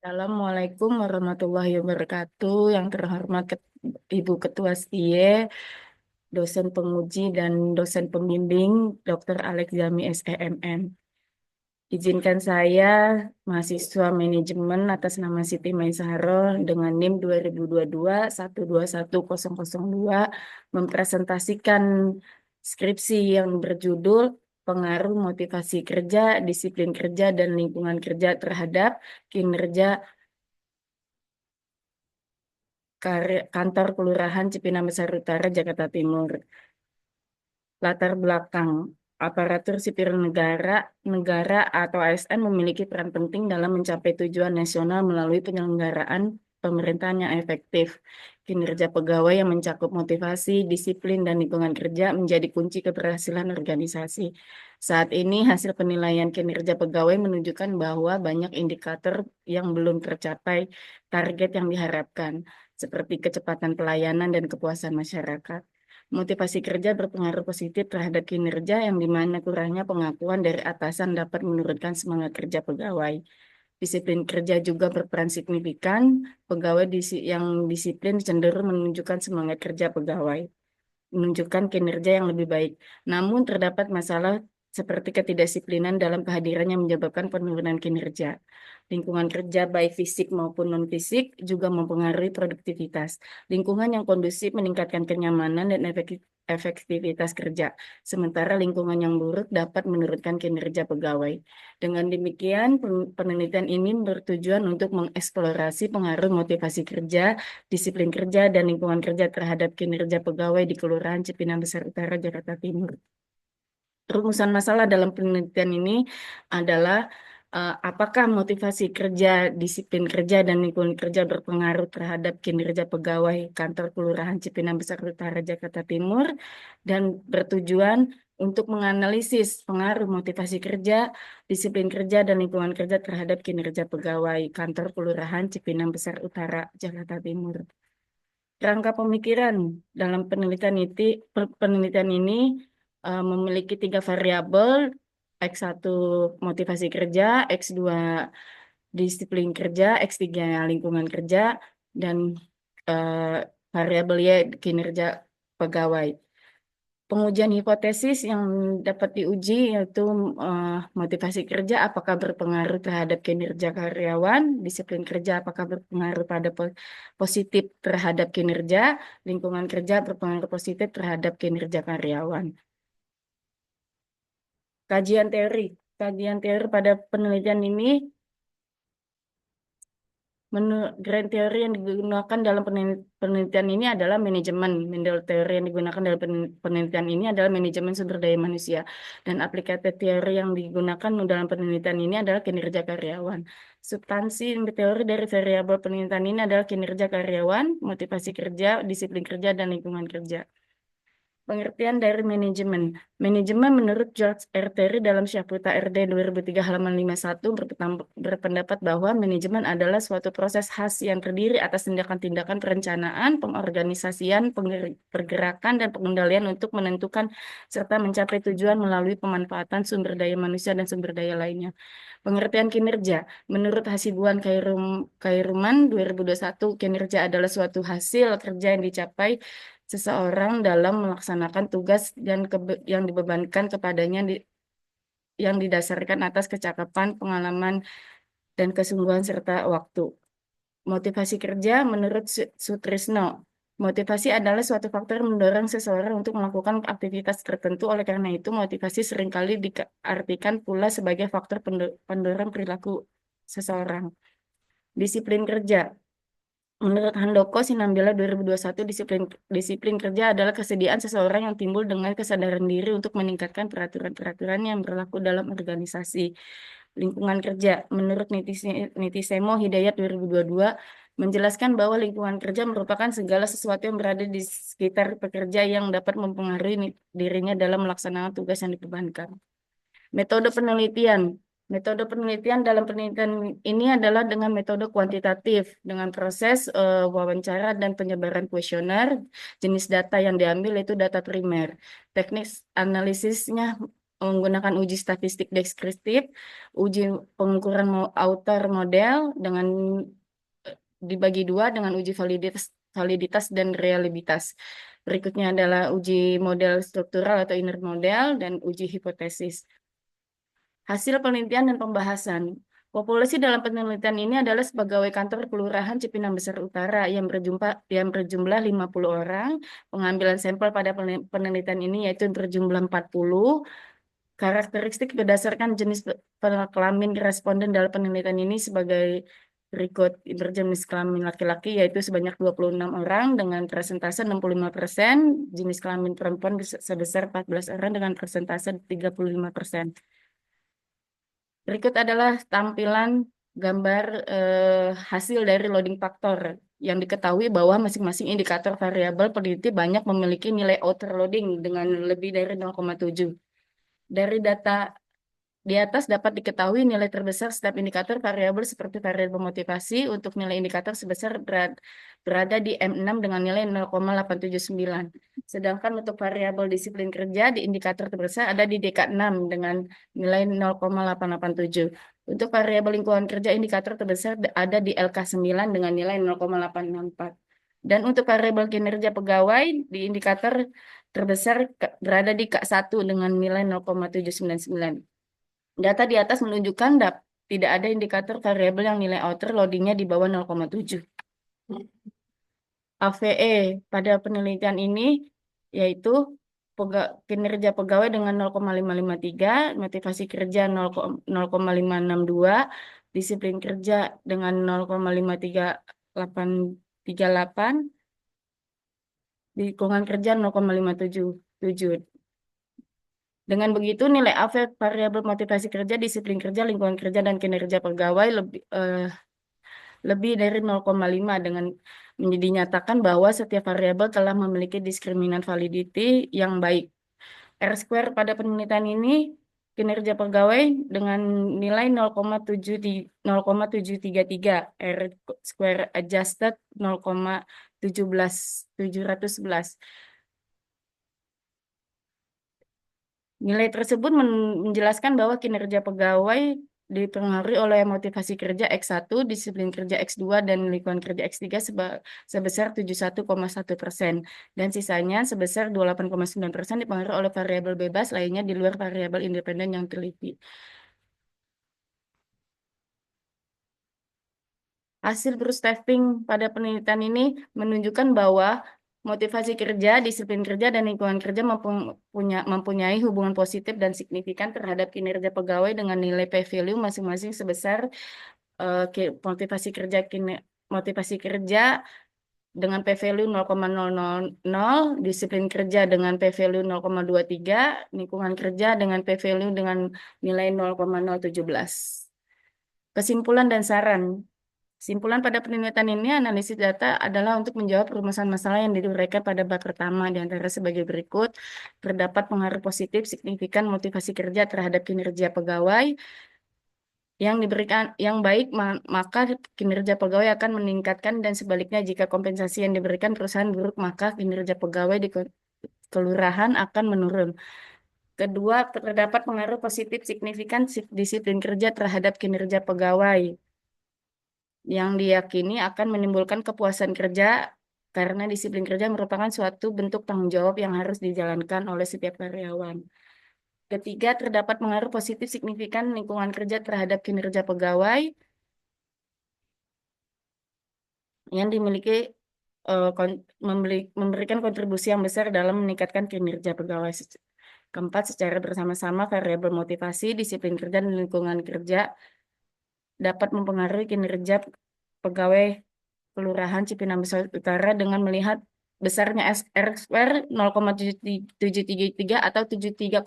Assalamualaikum warahmatullahi wabarakatuh. Yang terhormat Ibu Ketua STIE, dosen penguji dan dosen pembimbing Dr. Alex Zami SEMN. Izinkan saya, mahasiswa manajemen atas nama Siti Maisaro dengan NIM 2022-121002 mempresentasikan skripsi yang berjudul Pengaruh Motivasi Kerja, Disiplin Kerja, dan Lingkungan Kerja terhadap kinerja Kantor Kelurahan Cipinang Besar Utara, Jakarta Timur. Latar belakang aparatur sipil negara atau ASN memiliki peran penting dalam mencapai tujuan nasional melalui penyelenggaraan pemerintahan yang efektif. Kinerja pegawai yang mencakup motivasi, disiplin, dan lingkungan kerja menjadi kunci keberhasilan organisasi. Saat ini hasil penilaian kinerja pegawai menunjukkan bahwa banyak indikator yang belum tercapai target yang diharapkan, seperti kecepatan pelayanan dan kepuasan masyarakat. Motivasi kerja berpengaruh positif terhadap kinerja yang dimana kurangnya pengakuan dari atasan dapat menurunkan semangat kerja pegawai. Disiplin kerja juga berperan signifikan. Pegawai yang disiplin cenderung menunjukkan semangat kerja pegawai, menunjukkan kinerja yang lebih baik. Namun terdapat masalah seperti ketidakdisiplinan dalam kehadiran yang menyebabkan penurunan kinerja. Lingkungan kerja baik fisik maupun non-fisik juga mempengaruhi produktivitas. Lingkungan yang kondusif meningkatkan kenyamanan dan efektivitas kerja, sementara lingkungan yang buruk dapat menurunkan kinerja pegawai. Dengan demikian, penelitian ini bertujuan untuk mengeksplorasi pengaruh motivasi kerja, disiplin kerja, dan lingkungan kerja terhadap kinerja pegawai di Kelurahan Cipinang Besar Utara, Jakarta Timur. Rumusan masalah dalam penelitian ini adalah apakah motivasi kerja, disiplin kerja, dan lingkungan kerja berpengaruh terhadap kinerja pegawai Kantor Kelurahan Cipinang Besar Utara, Jakarta Timur, dan bertujuan untuk menganalisis pengaruh motivasi kerja, disiplin kerja, dan lingkungan kerja terhadap kinerja pegawai Kantor Kelurahan Cipinang Besar Utara, Jakarta Timur. Kerangka pemikiran dalam penelitian ini memiliki tiga variabel, X1 motivasi kerja, X2 disiplin kerja, X3 lingkungan kerja, dan eh, variabel Y kinerja pegawai. Pengujian hipotesis yang dapat diuji yaitu motivasi kerja apakah berpengaruh terhadap kinerja karyawan, disiplin kerja apakah berpengaruh pada positif terhadap kinerja, lingkungan kerja berpengaruh positif terhadap kinerja karyawan. Kajian teori. Kajian teori pada penelitian ini grand teori yang digunakan dalam penelitian ini adalah manajemen. Teori yang digunakan dalam penelitian ini adalah manajemen sumber daya manusia. Dan aplikasi teori yang digunakan dalam penelitian ini adalah kinerja karyawan. Substansi teori dari variabel penelitian ini adalah kinerja karyawan, motivasi kerja, disiplin kerja, dan lingkungan kerja. Pengertian dari manajemen. Manajemen menurut George R. Terry dalam Syahputra RD 2003 halaman 51 berpendapat bahwa manajemen adalah suatu proses khas yang terdiri atas tindakan-tindakan perencanaan, pengorganisasian, pergerakan, dan pengendalian untuk menentukan serta mencapai tujuan melalui pemanfaatan sumber daya manusia dan sumber daya lainnya. Pengertian kinerja. Menurut Hasibuan Khairuman 2021, kinerja adalah suatu hasil kerja yang dicapai seseorang dalam melaksanakan tugas yang dibebankan kepadanya yang didasarkan atas kecakapan, pengalaman, dan kesungguhan serta waktu. Motivasi kerja menurut Sutrisno. Motivasi adalah suatu faktor yang mendorong seseorang untuk melakukan aktivitas tertentu. Oleh karena itu, motivasi seringkali diartikan pula sebagai faktor pendorong perilaku seseorang. Disiplin kerja. Menurut Handoko Sinambela 2021, disiplin kerja adalah kesediaan seseorang yang timbul dengan kesadaran diri untuk meningkatkan peraturan-peraturan yang berlaku dalam organisasi. Lingkungan kerja, menurut Nitisemo Hidayat 2022, menjelaskan bahwa lingkungan kerja merupakan segala sesuatu yang berada di sekitar pekerja yang dapat mempengaruhi dirinya dalam melaksanakan tugas yang dibebankan. Metode penelitian. Metode penelitian dalam penelitian ini adalah dengan metode kuantitatif, dengan proses wawancara dan penyebaran kuesioner. Jenis data yang diambil itu data primer. Teknik analisisnya menggunakan uji statistik deskriptif, uji pengukuran outer model dengan dibagi dua dengan uji validitas dan reliabilitas. Berikutnya adalah uji model struktural atau inner model dan uji hipotesis. Hasil penelitian dan pembahasan. Populasi dalam penelitian ini adalah pegawai kantor Kelurahan Cipinang Besar Utara yang berjumlah 50 orang. Pengambilan sampel pada penelitian ini yaitu berjumlah 40. Karakteristik berdasarkan jenis kelamin responden dalam penelitian ini sebagai berikut. Berjenis kelamin laki-laki yaitu sebanyak 26 orang dengan persentase 65%, jenis kelamin perempuan sebesar 14 orang dengan persentase 35%. Berikut adalah tampilan gambar hasil dari loading faktor yang diketahui bahwa masing-masing indikator variabel peneliti banyak memiliki nilai overloading dengan lebih dari 0,7. Dari data di atas dapat diketahui nilai terbesar setiap indikator variabel seperti variabel motivasi untuk nilai indikator sebesar berada di M6 dengan nilai 0,879. Sedangkan untuk variabel disiplin kerja di indikator terbesar ada di DK6 dengan nilai 0,887. Untuk variabel lingkungan kerja indikator terbesar ada di LK9 dengan nilai 0,864. Dan untuk variabel kinerja pegawai di indikator terbesar berada di K1 dengan nilai 0,799. Data di atas menunjukkan tidak ada indikator variabel yang nilai outer loadingnya di bawah 0,7. AVE pada penelitian ini yaitu kinerja pegawai dengan 0,553, motivasi kerja 0,562, disiplin kerja dengan 0,53838, lingkungan kerja 0,577. Dengan begitu, nilai AVE variabel motivasi kerja, disiplin kerja, lingkungan kerja, dan kinerja pegawai lebih dari 0,5 dengan dinyatakan bahwa setiap variabel telah memiliki diskriminan validity yang baik. R square pada penelitian ini kinerja pegawai dengan nilai 0,733, R square adjusted 0,711. Nilai tersebut menjelaskan bahwa kinerja pegawai dipengaruhi oleh motivasi kerja X1, disiplin kerja X2, dan lingkungan kerja X3 sebesar 71,1%. Dan sisanya sebesar 28,9% dipengaruhi oleh variabel bebas lainnya di luar variabel independen yang teliti. Hasil Bruce-Staffing pada penelitian ini menunjukkan bahwa motivasi kerja, disiplin kerja, dan lingkungan kerja mempunyai hubungan positif dan signifikan terhadap kinerja pegawai dengan nilai P-value masing-masing sebesar motivasi kerja dengan P-value 0,000, disiplin kerja dengan P-value 0,23, lingkungan kerja dengan P-value dengan nilai 0,017. Kesimpulan dan saran. Kesimpulan pada penelitian ini, analisis data adalah untuk menjawab permasalahan masalah yang diuraikan pada bab pertama, di antara sebagai berikut. Terdapat pengaruh positif signifikan motivasi kerja terhadap kinerja pegawai yang diberikan yang baik, maka kinerja pegawai akan meningkatkan, dan sebaliknya jika kompensasi yang diberikan perusahaan buruk, maka kinerja pegawai di kelurahan akan menurun. Kedua, terdapat pengaruh positif signifikan disiplin kerja terhadap kinerja pegawai yang diyakini akan menimbulkan kepuasan kerja karena disiplin kerja merupakan suatu bentuk tanggung jawab yang harus dijalankan oleh setiap karyawan. Ketiga, terdapat pengaruh positif signifikan lingkungan kerja terhadap kinerja pegawai yang dimiliki memberikan kontribusi yang besar dalam meningkatkan kinerja pegawai. Keempat, secara bersama-sama variabel motivasi, disiplin kerja, dan lingkungan kerja dapat mempengaruhi kinerja pegawai Kelurahan Cipinang Besar Utara dengan melihat besarnya R square 0,733 atau 73,3%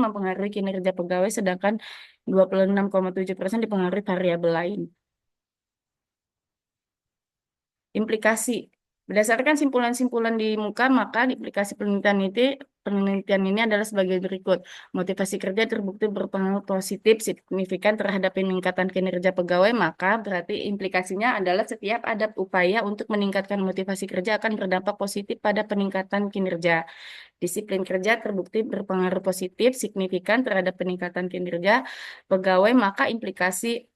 mempengaruhi kinerja pegawai, sedangkan 26,7% dipengaruhi variabel lain. Implikasi. Berdasarkan simpulan-simpulan di muka, maka implikasi penelitian penelitian ini adalah sebagai berikut. Motivasi kerja terbukti berpengaruh positif signifikan terhadap peningkatan kinerja pegawai, maka berarti implikasinya adalah setiap ada upaya untuk meningkatkan motivasi kerja akan berdampak positif pada peningkatan kinerja. Disiplin kerja terbukti berpengaruh positif signifikan terhadap peningkatan kinerja pegawai, maka implikasi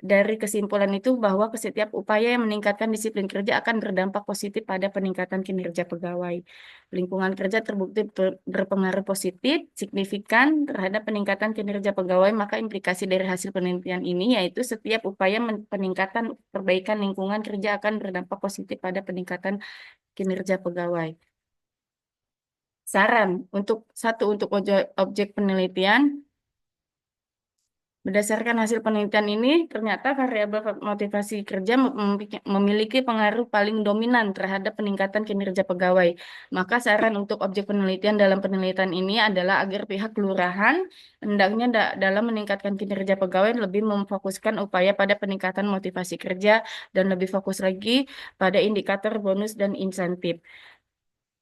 dari kesimpulan itu bahwa setiap upaya yang meningkatkan disiplin kerja akan berdampak positif pada peningkatan kinerja pegawai. Lingkungan kerja terbukti berpengaruh positif signifikan terhadap peningkatan kinerja pegawai, maka implikasi dari hasil penelitian ini yaitu setiap upaya peningkatan perbaikan lingkungan kerja akan berdampak positif pada peningkatan kinerja pegawai. Saran untuk objek penelitian. Berdasarkan hasil penelitian ini, ternyata variabel motivasi kerja memiliki pengaruh paling dominan terhadap peningkatan kinerja pegawai. Maka saran untuk objek penelitian dalam penelitian ini adalah agar pihak kelurahan hendaknya dalam meningkatkan kinerja pegawai lebih memfokuskan upaya pada peningkatan motivasi kerja dan lebih fokus lagi pada indikator bonus dan insentif.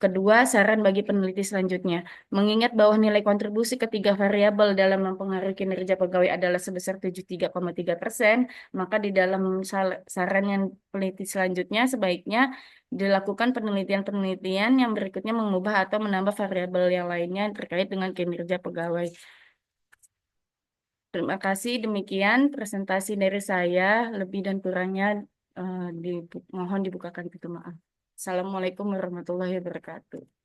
Kedua, saran bagi peneliti selanjutnya. Mengingat bahwa nilai kontribusi ketiga variabel dalam mempengaruhi kinerja pegawai adalah sebesar 73,3%, maka di dalam saran yang peneliti selanjutnya sebaiknya dilakukan penelitian-penelitian yang berikutnya mengubah atau menambah variabel yang lainnya terkait dengan kinerja pegawai. Terima kasih, demikian presentasi dari saya. Lebih dan kurangnya mohon dibukakan pintu maaf. Assalamualaikum warahmatullahi wabarakatuh.